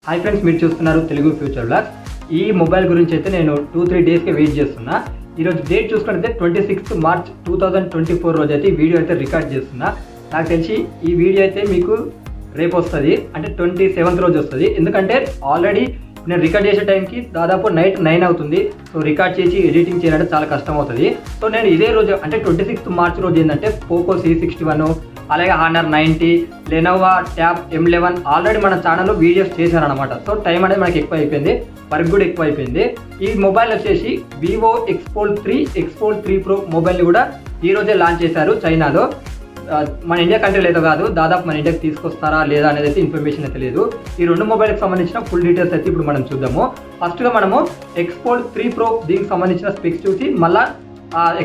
Hi friends, మీరు చూస్తున్నారు Telugu future blogs. ఈ మొబైల్ గురించి అయితే నేను 2-3 డేస్కి వెయిట్ చేస్తున్నా. ఈరోజు డేట్ చూసుకుంటే 26 మార్చ్ 2024 రోజు అయితే ఈ వీడియో అయితే రికార్డ్ చేస్తున్నా. నాకు తెలిసి ఈ వీడియో అయితే మీకు రేపు వస్తుంది, అంటే 27th రోజు వస్తుంది. ఎందుకంటే ఆల్రెడీ నేను రికార్డ్ చేసే టైంకి దాదాపు నైట్ 9 అవుతుంది. సో రికార్డ్ చేసి ఎడిటింగ్ చేయాలంటే చాలా కష్టం అవుతుంది. సో నేను ఇదే రోజు అంటే 26 మార్చ్ రోజు ఏంటంటే పోకో C61, అలాగే honour 90, Lenovo tab M11 already మన ఛానల్లో వీడియోస్ చేశాను అనమాట. సో టైం అనేది మనకి ఎక్కువ అయిపోయింది, వర్క్ కూడా ఎక్కువ అయిపోయింది. ఈ మొబైల్ వచ్చేసి వివో X-Fold 3 Pro మొబైల్ని కూడా ఈ రోజే లాంచ్ చేశారు చైనాలో. మన ఇండియా కంట్రీలో అయితే కాదు, దాదాపు మన ఇండియాకి తీసుకొస్తారా లేదా అనేది అయితే ఇన్ఫర్మేషన్ అయితే లేదు. ఈ రెండు మొబైల్కి సంబంధించిన ఫుల్ డీటెయిల్స్ అయితే ఇప్పుడు మనం చూద్దాము. ఫస్ట్గా మనము X-Fold 3 Pro దీనికి సంబంధించిన స్పెక్స్ చూసి మళ్ళీ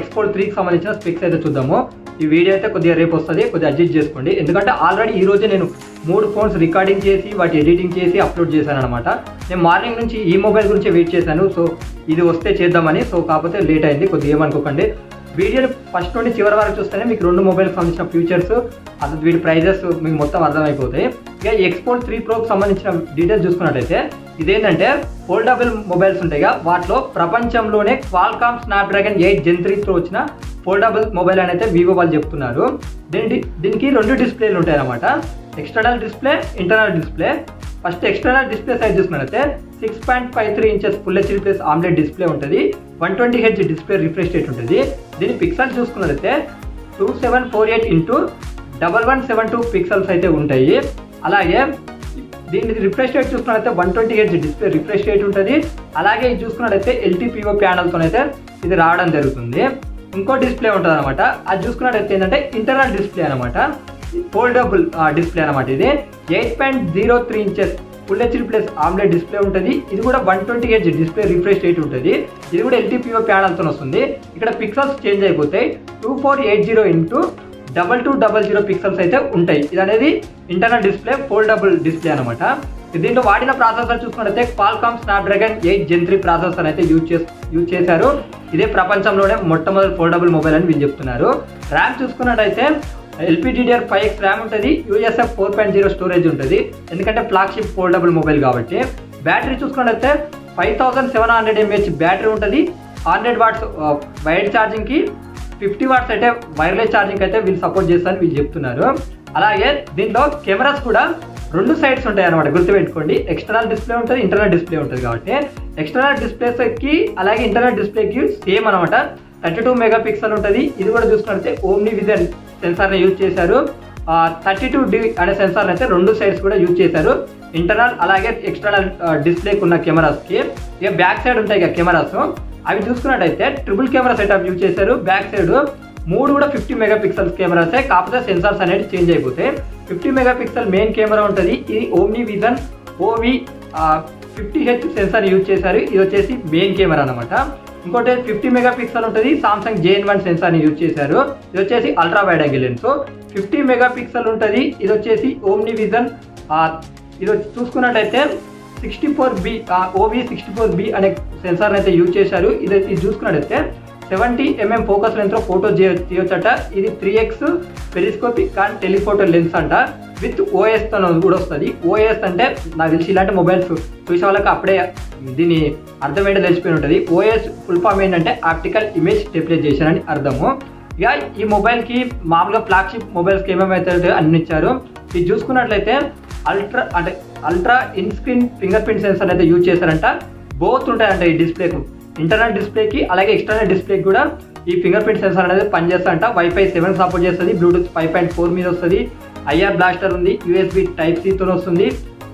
X-Fold 3కి సంబంధించిన స్పెక్స్ అయితే చూద్దాము. ఈ వీడియో అయితే కొద్దిగా రేపు వస్తుంది, కొద్దిగా అడ్జస్ట్ చేసుకోండి. ఎందుకంటే ఆల్రెడీ ఈ రోజే నేను 3 ఫోన్స్ రికార్డింగ్ చేసి వాటి ఎడిటింగ్ చేసి అప్లోడ్ చేశాను అనమాట. నేను మార్నింగ్ నుంచి ఈ మొబైల్ గురించి వెయిట్ చేశాను. సో ఇది వస్తే చేద్దామని. సో కాకపోతే లేట్ అయింది, కొద్దిగా ఏమనుకోకండి. వీడియోని ఫస్ట్ నుండి చివరి వరకు చూస్తేనే మీకు రెండు మొబైల్కి సంబంధించిన ఫ్యూచర్స్, అసలు వీటి ప్రైజెస్ మీకు మొత్తం అర్థమైపోతాయి. ఇక X-Fold 3 Proకి సంబంధించిన డీటెయిల్స్ చూసుకున్నట్టయితే ఇదేంటంటే ఫోల్డబుల్ మొబైల్స్ ఉంటాయిగా, వాటిలో ప్రపంచంలోనే క్వాల్కామ్ స్నాప్డ్రాగన్ 8 Gen 3తో వచ్చిన ఫోల్డబుల్ మొబైల్ అని అయితే వివో వాళ్ళు చెప్తున్నారు. దీనికి 2 డిస్ప్లేలు ఉంటాయి అన్నమాట, external display, internal display. First external display size చూసుకున్నట్లయితే 6.53 inches full HD plus omelette display ఉంటుంది. 120Hz డిస్ప్లే రిఫ్రెష్ రేట్ ఉంటుంది. దీని పిక్సెల్స్ చూసుకున్నట్లయితే 2748x1172 పిక్సెల్స్ అయితే ఉంటాయి. అలాగే దీని రిఫ్రెష్ రేట్ చూసుకున్నట్లయితే 120Hz డిస్ప్లే రిఫ్రెష్ రేట్ ఉంటుంది. అలాగే ఇది చూసుకున్నట్లయితే LTPO ప్యానల్తో అయితే ఇది రావడం జరుగుతుంది. ఇంకో డిస్ప్లే ఉంటుంది అనమాట, అది చూసుకున్నట్లయితే ఏంటంటే ఇంటర్నల్ డిస్ప్లే అనమాట, ఫోల్డబుల్ డిస్ప్లే అనమాట. ఇది 8.03 inches full HD plus omelette display ఉంటుంది. ఇది కూడా 120Hz డిస్ప్లే రిఫ్రెష్ రేట్ ఉంటుంది. ఇది కూడా LTPO ప్యానల్తో వస్తుంది. ఇక్కడ పిక్సెల్స్ చేంజ్ అయిపోతాయి, 2480x2200 పిక్సెల్స్ అయితే ఉంటాయి. ఇది అనేది ఇంటర్నల్ డిస్ప్లే, ఫోల్డబుల్ డిస్ప్లే అనమాట. దీంట్లో వాడిన ప్రాసెసర్ చూసుకున్నట్లయితే క్వాల్కామ్ స్నాప్డ్రాగన్ 8 Gen 3 ప్రాసెసర్ అయితే యూజ్ చేశారు. ఇదే ప్రపంచంలోనే మొట్టమొదటి ఫోల్డబుల్ మొబైల్ అని వీళ్ళు చెప్తున్నారు. ర్యామ్ చూసుకున్నట్టయితే LPDDR5X ర్యామ్ ఉంటుంది, USF 4.0 స్టోరేజ్ ఉంటుంది. ఎందుకంటే ఫ్లాగ్షిప్ ఫోల్డబుల్ మొబైల్ కాబట్టి. బ్యాటరీ చూసుకున్నట్లయితే 5700 mAh బ్యాటరీ ఉంటుంది. 100 వాట్స్ వైడ్ ఛార్జింగ్కి, 50 వాట్స్ అయితే వైర్లెస్ ఛార్జింగ్ అయితే వీళ్ళు సపోర్ట్ చేస్తారని వీళ్ళు చెప్తున్నారు. అలాగే దీంట్లో కెమెరాస్ కూడా 2 సైడ్స్ ఉంటాయి అనమాట, గుర్తుపెట్టుకోండి. ఎక్స్టర్నల్ డిస్ప్లే ఉంటుంది, ఇంటర్నల్ డిస్ప్లే ఉంటుంది. కాబట్టి ఎక్స్టర్నల్ డిస్ప్లేస్కి అలాగే ఇంటర్నల్ డిస్ప్లేకి సేమ్ అనమాట, 32 మెగాపిక్సెల్ ఉంటుంది. ఇది కూడా చూసుకున్నట్లయితే ఓమ్ని విజన్ సెన్సార్ని యూజ్ చేశారు. 32D అనే సెన్సార్ని అయితే 2 సైడ్స్ కూడా యూజ్ చేశారు, ఇంటర్నల్ అలాగే ఎక్స్టర్నల్ డిస్ప్లేకి ఉన్న కెమెరాస్కి. ఇక బ్యాక్ సైడ్ ఉంటాయి ఇక కెమెరాస్, అవి చూసుకున్నట్టయితే ట్రిపుల్ కెమెరా సెటప్ యూజ్ చేశారు. బ్యాక్ సైడ్ 3 కూడా 50 మెగాపిక్సెల్స్ కెమెరాసే, కాకపోతే సెన్సార్స్ అనేది చేంజ్ అయిపోతాయి. 50 మెగాపిక్సెల్ మెయిన్ కెమెరా ఉంటుంది. ఇది omni vision OV50H censor use చేశారు. ఇది వచ్చేసి మెయిన్ కెమెరా అనమాట. ఇంకోటి 50 మెగాపిక్సెల్ ఉంటుంది, సామ్సంగ్ JN1 సెన్సార్ని యూజ్ చేశారు. ఇది వచ్చేసి ultra wide angle lens, 50 megapixel ఉంటుంది. ఇది వచ్చేసి ఓమ్ని విజన్. ఇది చూసుకున్నట్టయితే 64B OV64B అనే సెన్సార్ని అయితే యూజ్ చేశారు. ఇది చూసుకున్నట్టయితే 70mm ఫోకస్ లెన్స్తో ఫోటో తీయొచ్చట. ఇది 3x periscopic and telephoto lens అంట, విత్ OS తో కూడా వస్తుంది. OS అంటే నాకు తెలిసి ఇలాంటి మొబైల్స్ చూసే వాళ్ళకి అప్పుడే దీని అర్థం ఏంటో తెలిసిపోయి ఉంటుంది. OS ఫుల్ ఫామ్ ఏంటంటే ఆప్టికల్ ఇమేజ్ స్టెబిలైజేషన్ అని అర్థము. ఇక ఈ మొబైల్కి మామూలుగా ఫ్లాగ్షిప్ మొబైల్స్కి ఏమేమైతే అన్ని ఇచ్చారు. ఇది చూసుకున్నట్లయితే ultra in screen finger print censor అయితే యూజ్ చేశారంట. బోత్ ఉంటాయంట ఈ డిస్ప్లేకు, ఇంటర్నల్ డిస్ప్లేకి అలాగే ఎక్స్టర్నల్ డిస్ప్లేకి కూడా ఈ ఫింగర్ ప్రింట్ సెన్సార్ అనేది పనిచేస్తారంట. Wi-Fi 7 సపోర్ట్ చేస్తుంది, Bluetooth 5.4 మీద వస్తుంది, IR బ్లాస్టర్ ఉంది, USB Type-C వస్తుంది,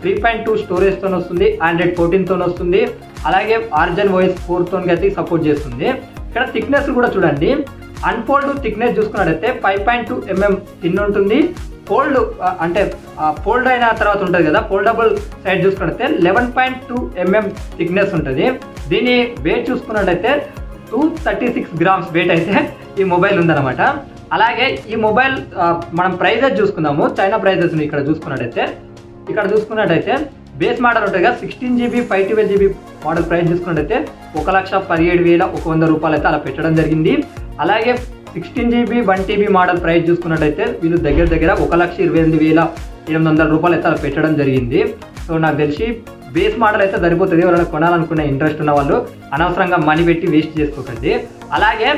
3.2 స్టోరేజ్తో వస్తుంది, Android 14తో వస్తుంది, అలాగే Origin OS 4తో అయితే సపోర్ట్ చేస్తుంది. ఇక్కడ థిక్నెస్ కూడా చూడండి, అన్ఫోల్డ్ థిక్నెస్ చూసుకున్నట్టయితే 5.2 mm థిన్ ఉంటుంది. ఫోల్డ్ అంటే ఫోల్డ్ అయిన తర్వాత ఉంటుంది కదా, ఫోల్డబుల్ సైడ్ చూసుకున్నట్టయితే 11.2 mm థిక్నెస్ ఉంటుంది. దీని వెయిట్ చూసుకున్నట్టయితే 236 గ్రామ్స్ వెయిట్ అయితే ఈ మొబైల్ ఉందన్నమాట. అలాగే ఈ మొబైల్ మనం ప్రైజెస్ చూసుకుందాము, చైనా ప్రైజెస్ ఇక్కడ చూసుకున్నట్టయితే బేస్ మోడల్ ఉంటుంది కదా, 16GB 512GB మోడల్ ప్రైస్ చూసుకున్నట్టయితే 1,17,100 రూపాయలు అయితే అలా పెట్టడం జరిగింది. అలాగే 16GB 1TB మోడల్ ప్రైస్ చూసుకున్నట్టయితే వీళ్ళు దగ్గర 1,28,800 రూపాయలు అయితే అలా పెట్టడం జరిగింది. సో నాకు తెలిసి బేస్ మోడల్ అయితే సరిపోతుంది. ఎవరైనా కొనాలనుకునే ఇంట్రెస్ట్ ఉన్న వాళ్ళు అనవసరంగా మనీ పెట్టి వేస్ట్ చేసుకోకండి. అలాగే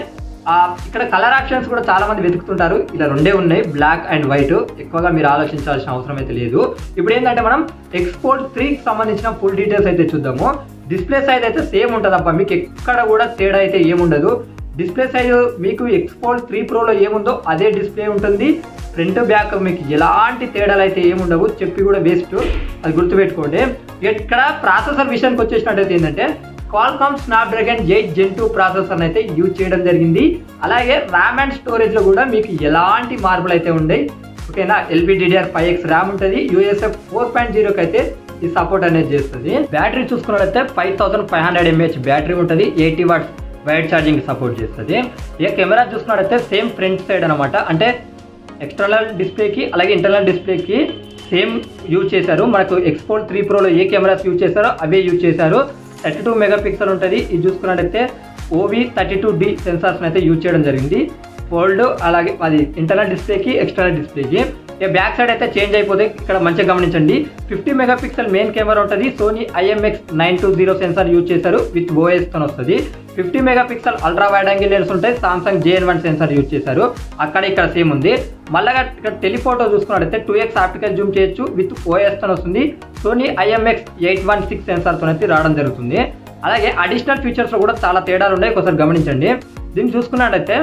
ఇక్కడ కలర్ ఆప్షన్స్ కూడా చాలా మంది వెతుకుతుంటారు. ఇలా రెండే ఉన్నాయి, బ్లాక్ అండ్ వైట్. ఎక్కువగా మీరు ఆలోచించాల్సిన అవసరం అయితే లేదు. ఇప్పుడు ఏంటంటే మనం ఎక్స్పోర్ట్ 3కి సంబంధించిన ఫుల్ డీటెయిల్స్ అయితే చూద్దాము. డిస్ప్లే సైజ్ అయితే సేమ్ ఉంటుంది అబ్బా, మీకు ఎక్కడ కూడా తేడా అయితే ఏముండదు. డిస్ప్లే సైజ్ మీకు ఎక్స్పోర్ట్ 3 ప్రోలో ఏముందో అదే డిస్ప్లే ఉంటుంది. ఫ్రంట్ బ్యాక్ మీకు ఎలాంటి తేడాలు అయితే ఏముండవు, చెప్పి కూడా వేస్ట్, అది గుర్తుపెట్టుకోండి. ఇక్కడ ప్రాసెసర్ విషయానికి వచ్చేసినట్టయితే ఏంటంటే క్వాల్కామ్ స్నాప్డ్రాగన్ 8 Gen 2 ప్రాసెసర్ అయితే యూజ్ చేయడం జరిగింది. అలాగే ర్యామ్ అండ్ స్టోరేజ్లో కూడా మీకు ఎలాంటి మార్పులు అయితే ఉన్నాయి. ఓకేనా, LPDDR5X ర్యామ్ ఉంటుంది. USF 4.0కి అయితే ఈ సపోర్ట్ అనేది చేస్తుంది. బ్యాటరీ చూసుకున్నట్లయితే 5500 mAh బ్యాటరీ ఉంటుంది. 80 watts వైడ్ ఛార్జింగ్ సపోర్ట్ చేస్తుంది. ఇక కెమెరా చూసుకున్నట్లయితే సేమ్ ఫ్రంట్ సైడ్ అనమాట, అంటే ఎక్స్టర్నల్ డిస్ప్లేకి అలాగే ఇంటర్నల్ డిస్ప్లేకి సేమ్ యూజ్ చేశారు. మనకు ఎక్స్పోర్ట్ 3 ప్రోలో ఏ కెమెరాస్ యూజ్ చేశారో అవే యూజ్ చేశారు. 32 మెగాపిక్సెల్ ఉంటుంది. ఇది చూసుకున్నట్టయితే OV32D సెన్సార్స్ అయితే యూజ్ చేయడం జరిగింది. ఫోల్డ్ అలాగే అది ఇంటర్నల్ డిస్ప్లేకి ఎక్స్టర్నల్ డిస్ప్లేకి. ఇక బ్యాక్ సైడ్ అయితే చేంజ్ అయిపోతాయి. ఇక్కడ మంచిగా గమనించండి, 50 మెగాపిక్సెల్ మెయిన్ కెమెరా ఉంటుంది. సోనీ IMX920 సెన్సార్ యూజ్ చేశారు, విత్ OS తో వస్తుంది. 50 megapixel ultra wide angle lens ఉంటాయి. సామ్సంగ్ JN1 సెన్సార్ యూజ్ చేశారు. అక్కడ ఇక్కడ సేమ్ ఉంది. మళ్ళీ ఇక్కడ టెలిఫోటో చూసుకున్నట్టయితే 2x ఆప్టికల్ జూమ్ చేయొచ్చు, విత్ OS తో వస్తుంది. సోనీ IMX816 సెన్సార్ తో అయితే రావడం జరుగుతుంది. అలాగే అడిషనల్ ఫీచర్స్ లో కూడా చాలా తేడాలు ఉన్నాయి, ఒకసారి గమనించండి. దీన్ని చూసుకున్నట్టయితే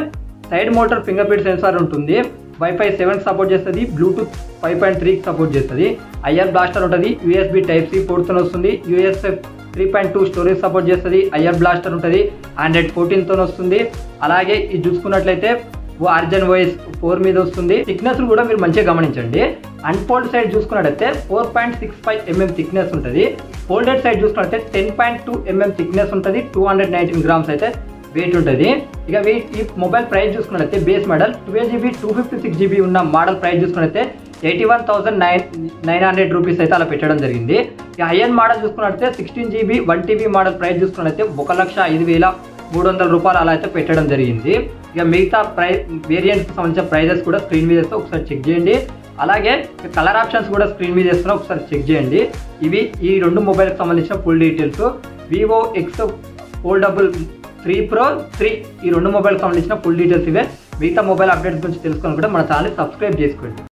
side motor finger print censor ఉంటుంది. Wi-Fi 7 సపోర్ట్ చేస్తుంది. బ్లూటూత్ 5.3కి సపోర్ట్ చేస్తుంది. IR బ్లాస్టర్ ఉంటుంది. USB Type-C పోర్ట్ తో వస్తుంది. USF 3.2 స్టోరేజ్ సపోర్ట్ చేస్తుంది. IR బ్లాస్టర్ ఉంటుంది. Android 14 తో వస్తుంది. అలాగే ఇది చూసుకున్నట్లయితే ఆర్జన్ OS 4 మీద వస్తుంది. థిక్నెస్ కూడా మీరు మంచిగా గమనించండి. అన్ఫోల్డ్ సైడ్ చూసుకున్నట్లయితే 4.65 mm థిక్నెస్ ఉంటుంది. ఫోల్డెడ్ సైడ్ చూసుకున్నట్లయితే 10.2 mm థిక్నెస్ ఉంటుంది. 219 grams అయితే వెయిట్ ఉంటుంది. ఇక వెయిట్ ఈ మొబైల్ ప్రైస్ చూసుకున్నట్లయితే బేస్ మోడల్ 12GB 256GB ఉన్న మోడల్ ప్రైస్ చూసుకున్నట్లయితే 81,900 రూపీస్ అయితే అలా పెట్టడం జరిగింది. ఇక హైఎండ్ మోడల్ చూసుకున్నట్లయితే 16GB 1TB మోడల్ ప్రైస్ చూసుకున్నట్లయితే 1,05,300 రూపాయలు అలా అయితే పెట్టడం జరిగింది. ఇక మిగతా వేరియంట్స్ సంబంధించిన ప్రైజెస్ కూడా స్క్రీన్ మీద వేస్తే ఒకసారి చెక్ చేయండి. అలాగే కలర్ ఆప్షన్స్ కూడా స్క్రీన్ మీద వేస్తున్నా, ఒకసారి చెక్ చేయండి. ఇవి ఈ రెండు మొబైల్కి సంబంధించిన full details. Vivo X Foldable 3 Pro 3 ఈ రెండు మొబైల్కి సంబంధించిన ఫుల్ డీటెయిల్స్ ఇవే. మిగతా మొబైల్ అప్డేట్స్ గురించి తెలుసుకొని కూడా మన ఛానల్ సబ్స్క్రైబ్ చేసుకోండి.